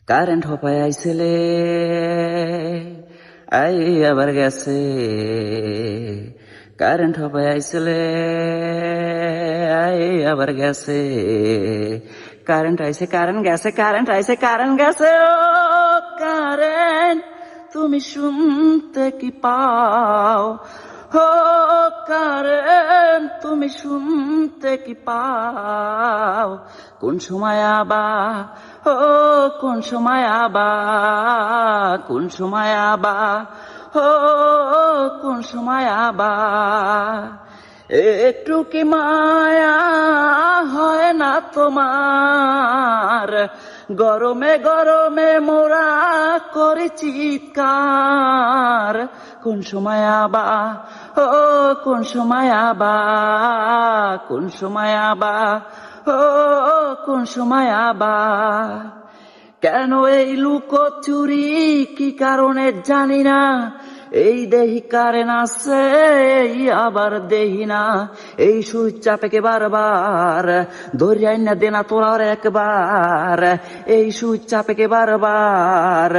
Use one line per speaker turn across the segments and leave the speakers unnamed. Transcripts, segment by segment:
Current হপায় আইছিলে I আবার গেছে। Current হপায় আইছিলে I আবার গেছে। কারেন্ট আইছে কারেন্ট গেছে, কারেন্ট আইছে কারেন্ট গেছে। ও কারেন্ট তুমি শুনতে কি পাও? ও কারেন্ট তুমি শুনতে কি পাও? কোন সময় আবা, ও কোন সময় আবা, কোন সময় আবা, ও কোন সময় আবা। একটু কি মায়া হয় না তোমার? গরমে গরমে মোরা করে চিৎকার। কোন সময় আবা, ও কোন সময় আবা, কোন সময় আবা, ও কোন সময় আবা। কেন এই লুকোচুরি কি কারণে জানি না, এই দেহি কারেন্ট আছে এই আবার দেহি না। এই সুইচ চাপে বারবার ধরিয়াই না দেনা তোরার একবার। এই সুইচ চাপে বারবার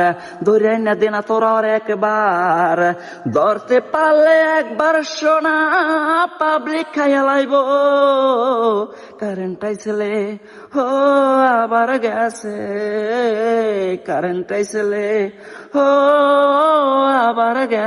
ধরিয়াই না দেনা তোরার একবার। ধরতে পারলে একবার সোনা পাবলিক খাইয়া লাইব। কারেন্ট আইছিলে ও আবার গেছে। কারেন্ট আইছিলে ও আবার গেছে।